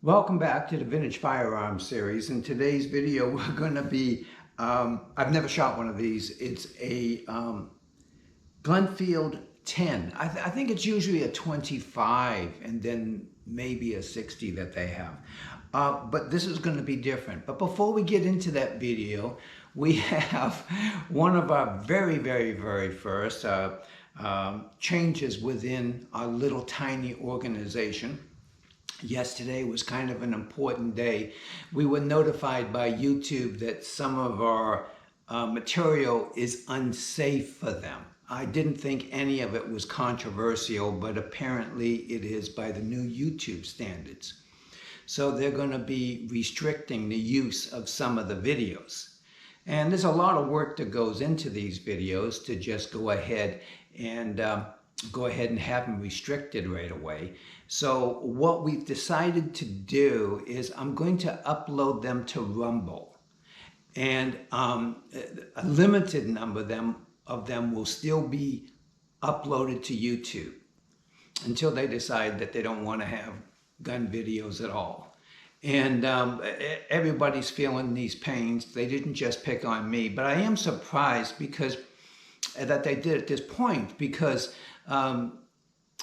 Welcome back to the Vintage Firearm Series. In today's video, we're going to be, I've never shot one of these. It's a Glenfield 10. I think it's usually a 25 and then maybe a 60 that they have. But this is going to be different. But before we get into that video, we have one of our very first changes within our little tiny organization. Yesterday was kind of an important day. We were notified by YouTube that some of our material is unsafe for them. I didn't think any of it was controversial, but apparently it is by the new YouTube standards. So they're going to be restricting the use of some of the videos. And there's a lot of work that goes into these videos to just go ahead and have them restricted right away. So what we've decided to do is I'm going to upload them to Rumble, and a limited number of them will still be uploaded to YouTube until they decide that they don't want to have gun videos at all. And everybody's feeling these pains. They didn't just pick on me, but I am surprised because that they did at this point, because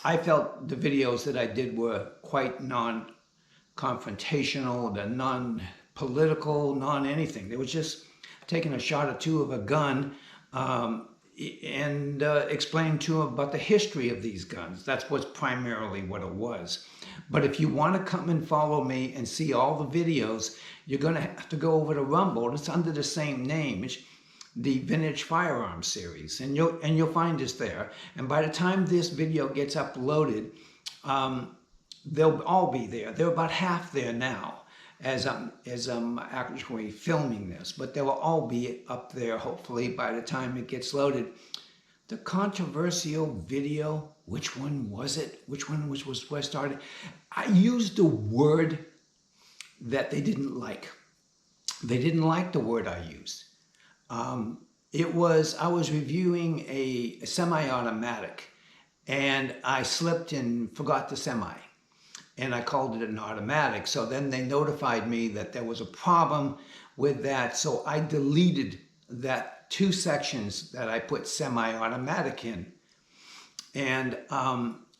I felt the videos that I did were quite non-confrontational, they're non-political, non-anything. They were just taking a shot or two of a gun and explaining to them about the history of these guns. That's what's primarily what it was. But if you want to come and follow me and see all the videos, you're going to have to go over to Rumble. It's under the same name. It's the Vintage Firearm Series, and you'll find us there. And by the time this video gets uploaded, they'll all be there. They're about half there now as I'm actually filming this, but they will all be up there hopefully by the time it gets loaded. The controversial video, which one was it? Which one was where I started? I used a word that they didn't like. They didn't like the word I used. I was reviewing a semi-automatic, and I slipped and forgot the semi, and I called it an automatic. So then they notified me that there was a problem with that, so I deleted that 2 sections that I put semi-automatic in. And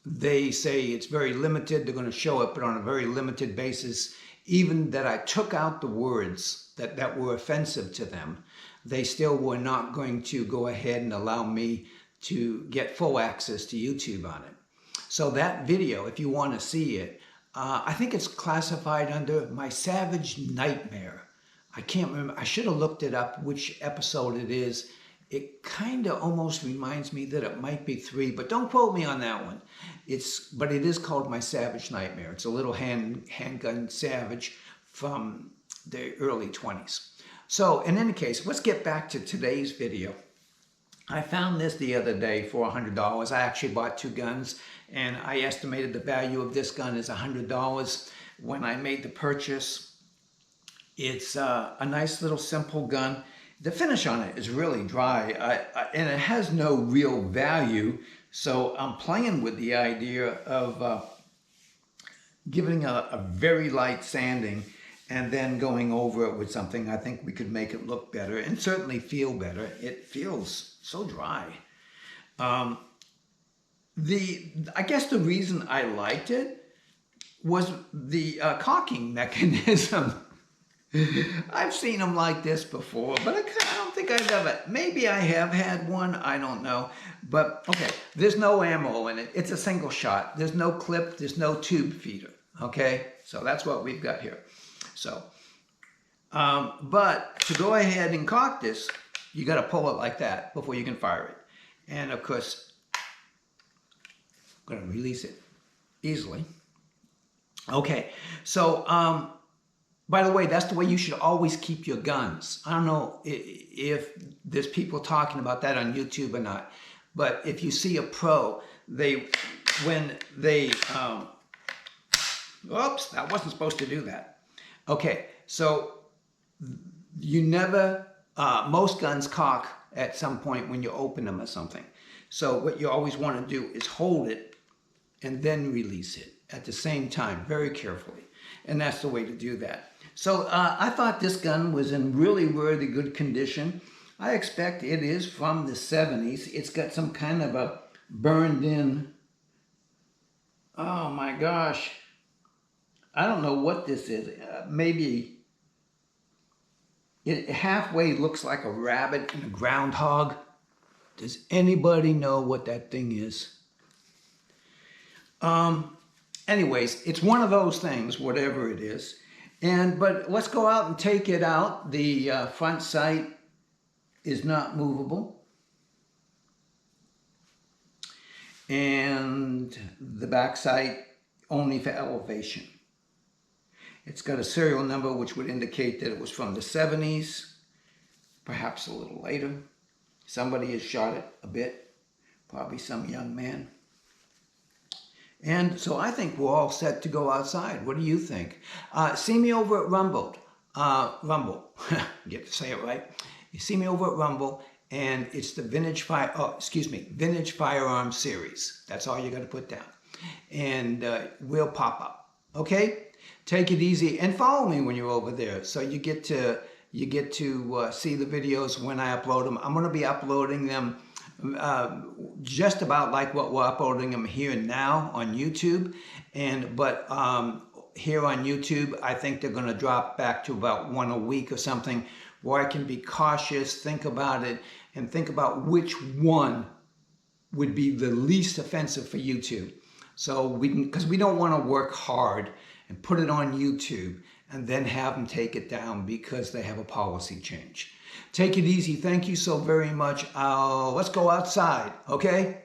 they say it's very limited. They're going to show it, but on a very limited basis. Even that I took out the words that were offensive to them, they still were not going to go ahead and allow me to get full access to YouTube on it. So that video, if you want to see it, I think it's classified under My Savage Nightmare. I can't remember. I should have looked it up, which episode it is. It kind of almost reminds me that it might be 3, but don't quote me on that one. But it is called My Savage Nightmare. It's a little handgun Savage from the early 20s. So in any case, let's get back to today's video. I found this the other day for $100. I actually bought 2 guns, and I estimated the value of this gun is $100 when I made the purchase. It's a nice little simple gun. The finish on it is really dry, and it has no real value. So I'm playing with the idea of giving a very light sanding and then going over it with something. I think we could make it look better and certainly feel better. It feels so dry. I guess the reason I liked it was the cocking mechanism. I've seen them like this before, but I don't think I've ever, maybe I have had one, I don't know. But okay, there's no ammo in it. It's a single shot. There's no clip, there's no tube feeder, okay? So that's what we've got here. So, but to go ahead and cock this, you got to pull it like that before you can fire it. And of course, I'm going to release it easily. Okay, so by the way, that's the way you should always keep your guns. I don't know if there's people talking about that on YouTube or not, but if you see a pro, when they oops, that wasn't supposed to do that. Okay, so you never, most guns cock at some point when you open them or something. So what you always want to do is hold it and then release it at the same time, very carefully. And that's the way to do that. So I thought this gun was in really, really good condition. I expect it is from the 70s. It's got some kind of a burned in, oh my gosh, I don't know what this is. Maybe it halfway looks like a rabbit and a groundhog. Does anybody know what that thing is? Anyways, it's one of those things, whatever it is. But let's go out and take it out. The front sight is not movable. And the back sight only for elevation. It's got a serial number which would indicate that it was from the 70s, perhaps a little later. Somebody has shot it a bit, probably some young man. And so I think we're all set to go outside. What do you think? See me over at Rumble. Get to say it right. You see me over at Rumble, and it's the Vintage Firearm Series. That's all you got to put down. And we'll pop up. Okay? Take it easy and follow me when you're over there, so you get to see the videos when I upload them. I'm going to be uploading them just about like what we're uploading them here now on YouTube, but here on YouTube I think they're going to drop back to about one a week or something, where I can be cautious, think about it, and think about which one would be the least offensive for YouTube. So because we don't want to work hard and put it on YouTube and then have them take it down because they have a policy change. Take it easy. Thank you so very much. Let's go outside, okay?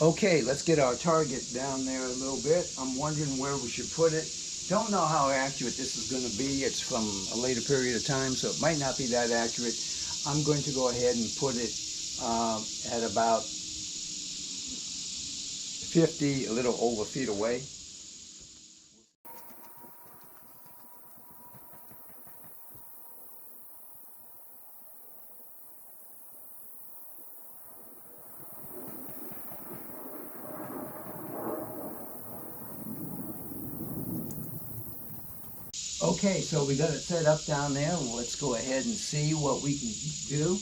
Okay, let's get our target down there a little bit. I'm wondering where we should put it. Don't know how accurate this is going to be. It's from a later period of time, so it might not be that accurate. I'm going to go ahead and put it at about 50, a little over feet away. Okay, so we got it set up down there. Let's go ahead and see what we can do.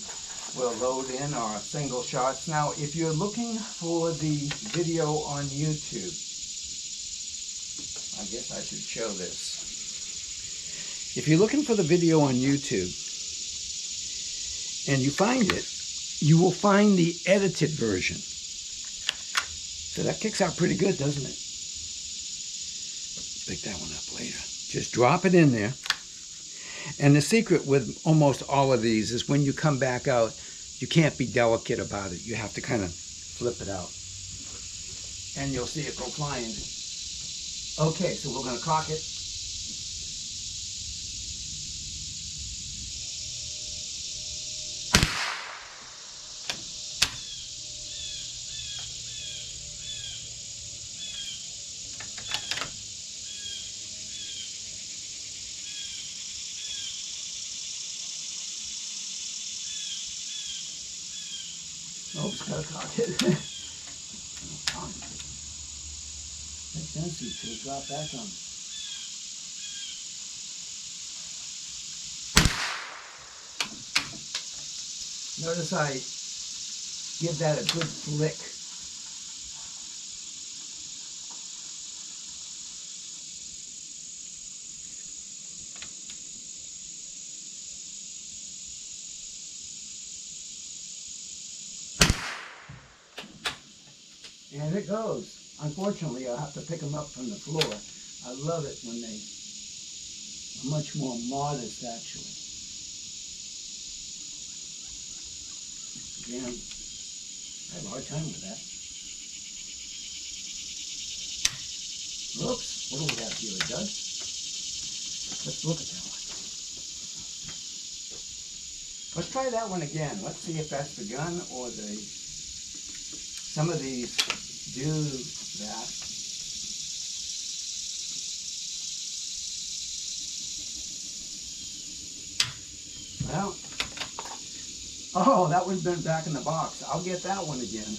We'll load in our single shots. Now, if you're looking for the video on YouTube, I guess I should show this. If you're looking for the video on YouTube and you find it, you will find the edited version. So that kicks out pretty good, doesn't it? Pick that one up later. Just drop it in there. And the secret with almost all of these is when you come back out, you can't be delicate about it. You have to kind of flip it out. And you'll see it go flying. Okay, so we're going to cock it. Oops, gotta cock it. That tendency to drop back on. Notice I give that a good flick. And it goes. Unfortunately, I'll have to pick them up from the floor. I love it when they are much more modest, actually. Again, I have a hard time with that. Whoops, what do we have here, a dud? Let's look at that one. Let's try that one again. Let's see if that's the gun or the... Some of these do that. Well, oh, that one's been back in the box. I'll get that one again.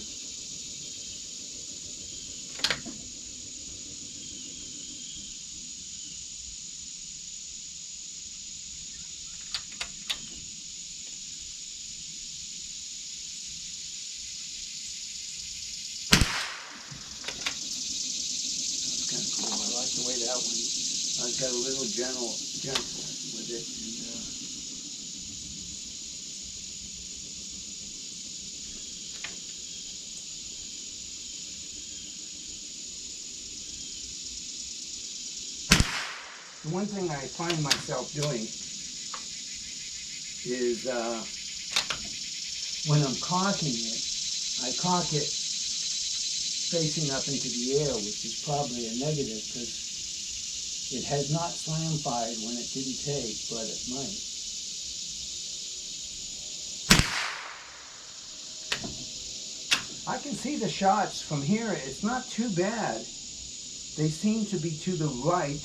that one. I got a little gentle with it. The one thing I find myself doing is when I'm cocking it, I cock it facing up into the air, which is probably a negative because it has not slam fired when it didn't take, but it might. I can see the shots from here. It's not too bad. They seem to be to the right.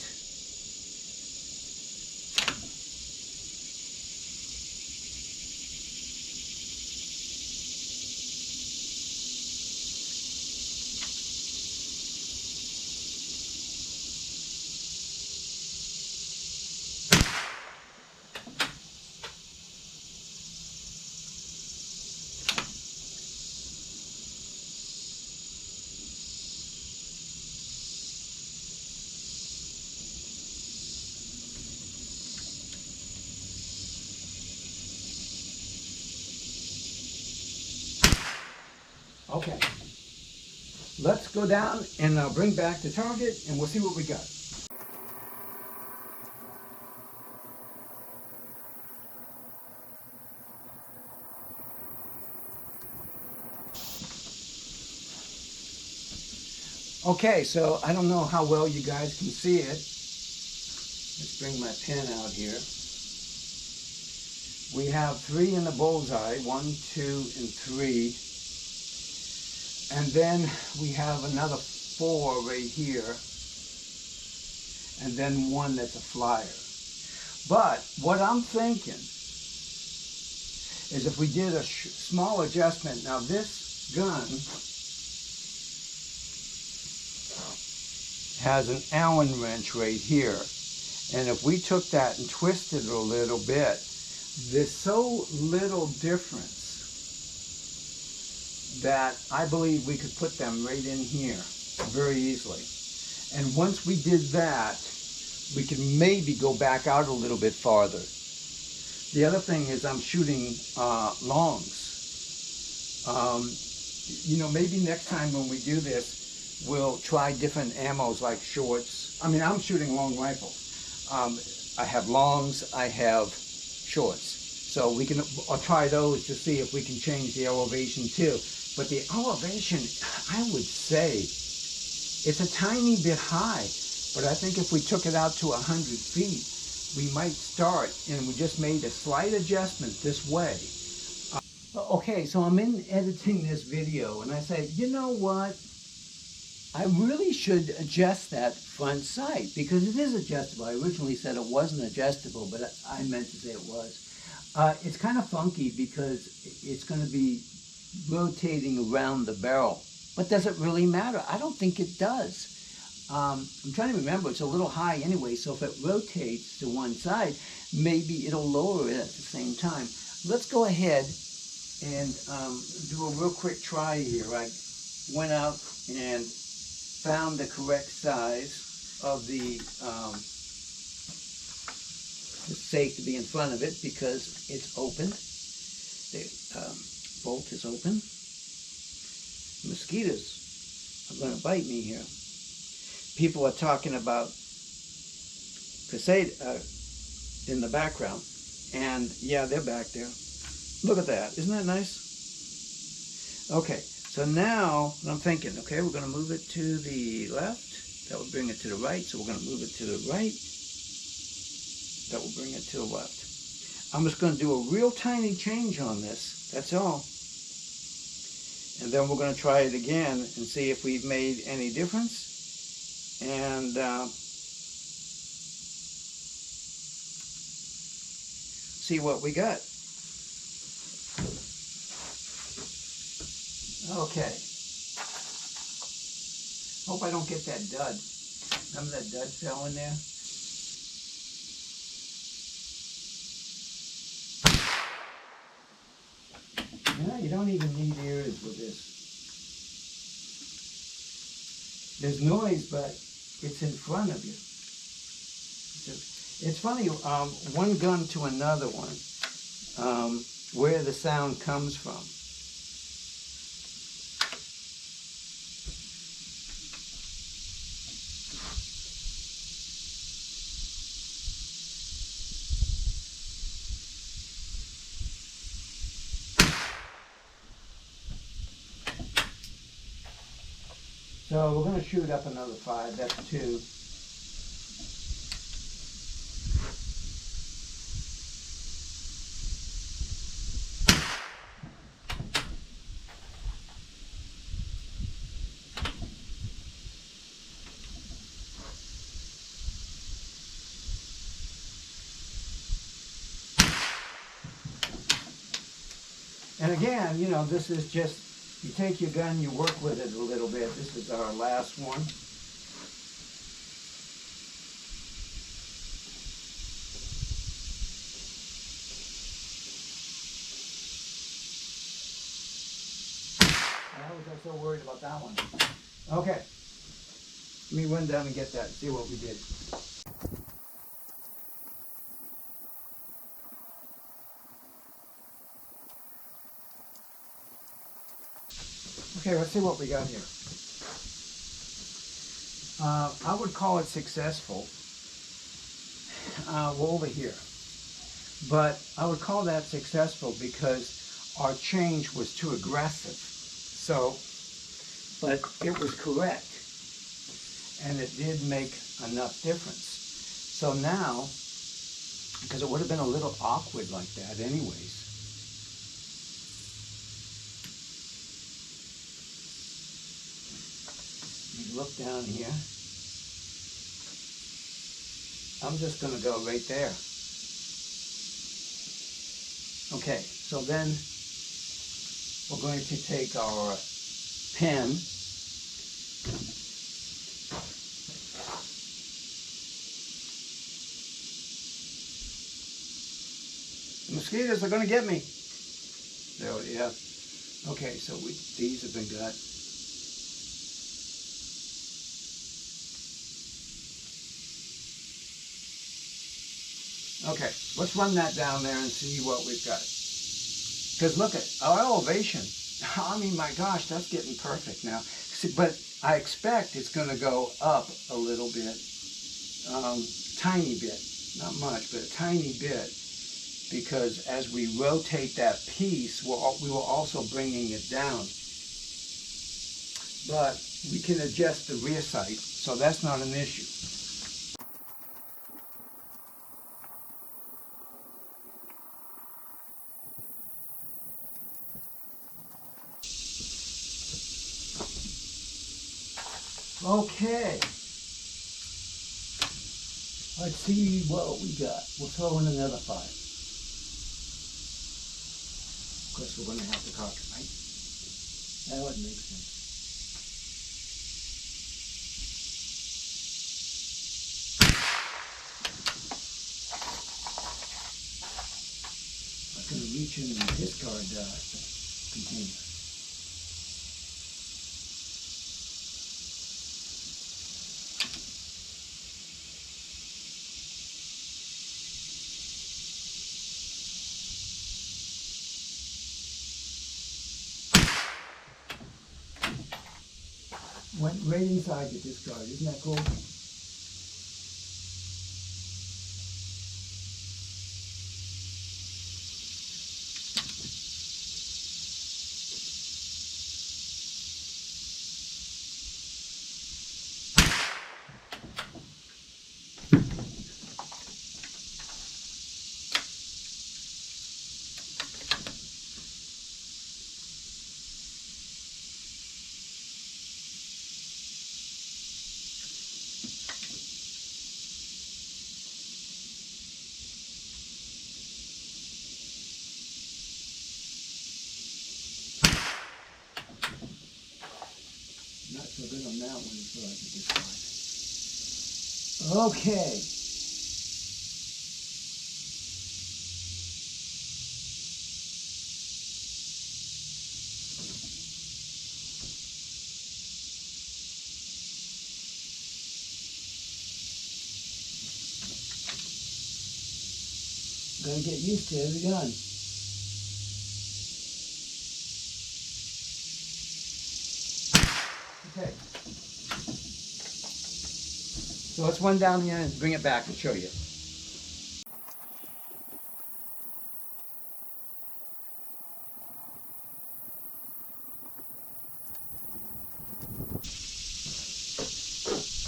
Okay, let's go down and I'll bring back the target and we'll see what we got. Okay, so I don't know how well you guys can see it. Let's bring my pen out here. We have 3 in the bullseye, 1, 2, and 3. And then we have another 4 right here. And then 1 that's a flyer. But what I'm thinking is if we did a small adjustment. Now this gun has an Allen wrench right here. And if we took that and twisted it a little bit, there's so little difference that I believe we could put them right in here very easily. And once we did that, we can maybe go back out a little bit farther. The other thing is I'm shooting longs. You know, maybe next time when we do this, we'll try different ammos like shorts. I mean, I'm shooting long rifles. I have longs, I have shorts. So we can, I'll try those to see if we can change the elevation too. But the elevation, I would say, it's a tiny bit high. But I think if we took it out to 100 feet, we might start, and we just made a slight adjustment this way. Okay, so I'm in editing this video, and I say, you know what? I really should adjust that front sight because it is adjustable. I originally said it wasn't adjustable, but I meant to say it was. It's kind of funky because it's going to be rotating around the barrel. But does it really matter? I don't think it does. I'm trying to remember, it's a little high anyway, so if it rotates to one side, maybe it'll lower it at the same time. Let's go ahead and do a real quick try here. I went out and found the correct size of the, it's safe to be in front of it because it's open. The bolt is open. Mosquitoes are going to bite me here. People are talking about Casade in the background, and yeah, they're back there. Look at that. Isn't that nice? Okay, so now I'm thinking, okay, we're going to move it to the left. That will bring it to the right, so we're going to move it to the right. That will bring it to the left. I'm just going to do a real tiny change on this. That's all. And then we're going to try it again and see if we've made any difference. And see what we got. Okay. Hope I don't get that dud. Remember that dud fell in there? Yeah, you don't even need ears with this. There's noise, but it's in front of you. It's funny, one gun to another one, where the sound comes from. So we're going to shoot up another 5, that's 2. And again, you know, this is just, you take your gun, you work with it a little bit. This is our last one. Why was I so worried about that one? Okay. Let me run down and get that and see what we did. Okay, let's see what we got here. I would call it successful. We're over here. But I would call that successful because our change was too aggressive. So, but it was correct. And it did make enough difference. So now, because it would have been a little awkward like that anyways, you look down here, I'm just going to go right there. Okay, so then we're going to take our pen the mosquitoes are going to get me. There, yeah. Okay, so these have been got. Okay, let's run that down there and see what we've got. Because look at our elevation. I mean, my gosh, that's getting perfect now. See, but I expect it's going to go up a little bit, tiny bit, not much, but a tiny bit, because as we rotate that piece, we were also bringing it down. But we can adjust the rear sight, so that's not an issue. Okay, let's see what we got. We'll throw in another 5. Of course, we're going to have to cock it, right? That would make sense. I'm going to reach in the discard container. Went right inside the discard. Isn't that cool? Not so good on that one as far as the discard. Okay. Gotta get used to every gun. Okay. So let's run down here and bring it back and show you.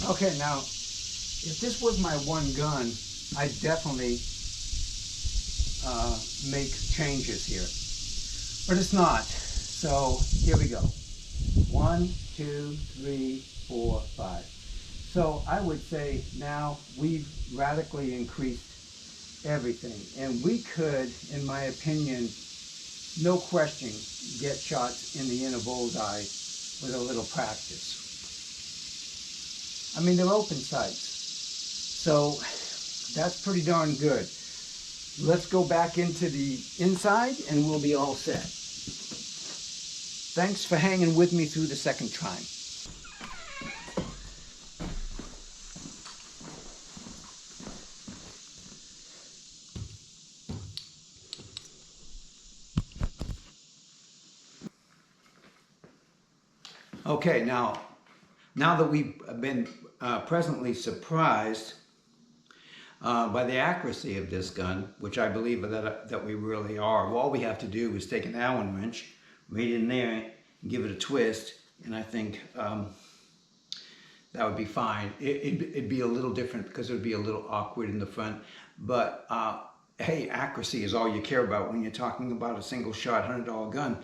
Okay, now, if this was my one gun, I'd definitely make changes here. But it's not. So here we go. 1, 2, 3, 4, 5. So I would say now we've radically increased everything. And we could, in my opinion, no question, get shots in the inner bullseye with a little practice. I mean, they're open sights. So that's pretty darn good. Let's go back into the inside and we'll be all set. Thanks for hanging with me through the second time. Okay, now that we've been presently surprised by the accuracy of this gun, which I believe that we really are, all we have to do is take an Allen wrench, right in there, and give it a twist, and I think that would be fine. It'd be a little different because it would be a little awkward in the front, but hey, accuracy is all you care about when you're talking about a single shot $100 gun.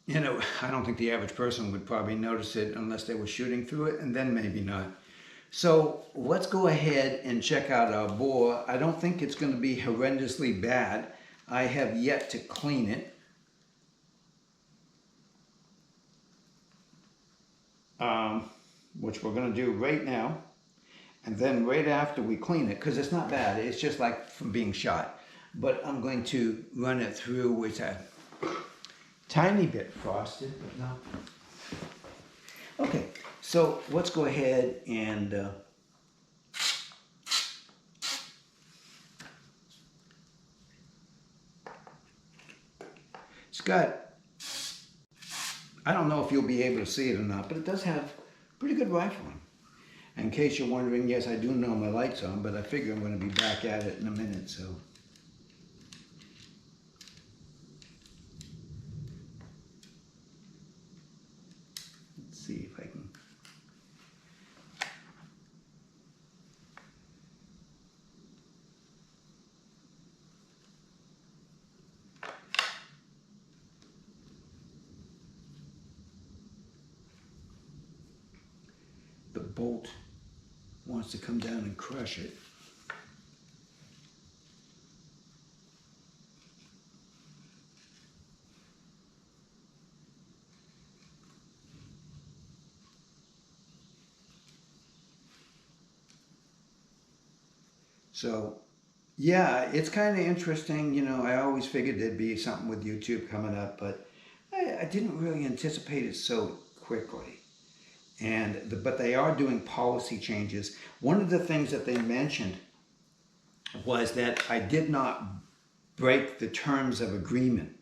You know, I don't think the average person would probably notice it unless they were shooting through it, and then maybe not. So let's go ahead and check out our bore. I don't think it's going to be horrendously bad. I have yet to clean it. Which we're going to do right now. And then right after we clean it, because it's not bad. It's just like from being shot. But I'm going to run it through with a tiny bit frosted, but not. Okay, so let's go ahead and it's got, I don't know if you'll be able to see it or not, but it does have pretty good rifling. In case you're wondering, yes, I do know my light's on, but I figure I'm going to be back at it in a minute, so. Let's see if I can. The bolt wants to come down and crush it. So, yeah, it's kind of interesting. You know, I always figured there'd be something with YouTube coming up, but I didn't really anticipate it so quickly. But they are doing policy changes. One of the things that they mentioned was that I did not break the terms of agreement.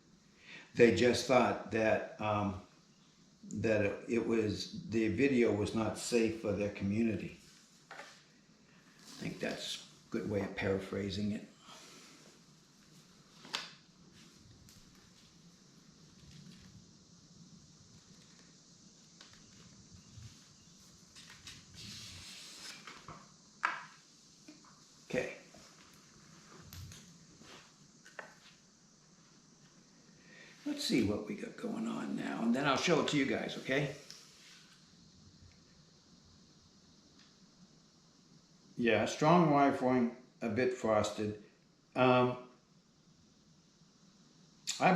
They just thought that the video was not safe for their community. I think that's a good way of paraphrasing it. Okay. Let's see what we got going on now, and then I'll show it to you guys, okay? Yeah, strong rifling, a bit frosted. I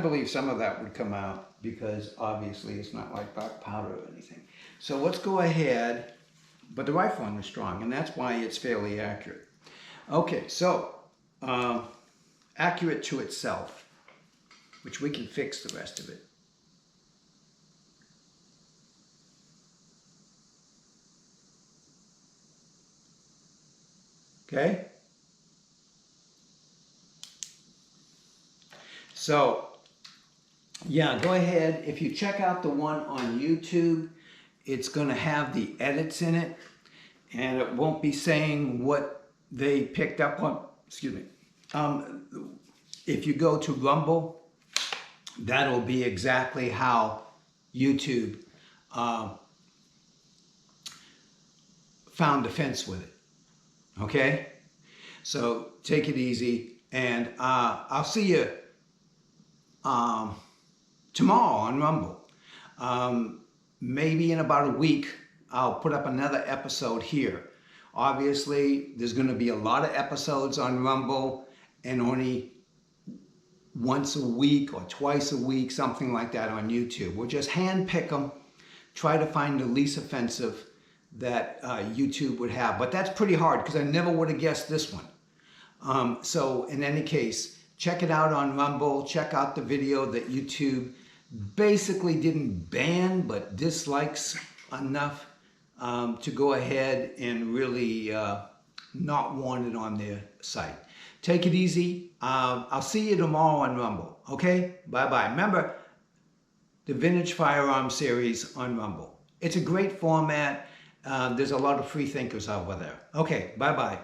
believe some of that would come out because obviously it's not like black powder or anything. So let's go ahead, but the rifling is strong, and that's why it's fairly accurate. Okay, so accurate to itself, which we can fix the rest of it. Okay? So, yeah, go ahead. If you check out the one on YouTube, it's going to have the edits in it, and it won't be saying what they picked up on. Excuse me. If you go to Rumble, that'll be exactly how YouTube found defense with it. Okay? So take it easy, and I'll see you tomorrow on Rumble. Maybe in about a week, I'll put up another episode here. Obviously, there's going to be a lot of episodes on Rumble, and only once a week or twice a week, something like that on YouTube. We'll just hand pick them, try to find the least offensive that YouTube would have. But that's pretty hard because I never would have guessed this one. So in any case, check it out on Rumble. Check out the video that YouTube basically didn't ban but dislikes enough to go ahead and really not want it on their site. Take it easy. I'll see you tomorrow on Rumble. Okay? Bye-bye. Remember, the Vintage Firearm Series on Rumble. It's a great format. There's a lot of free thinkers over there. Okay, bye-bye.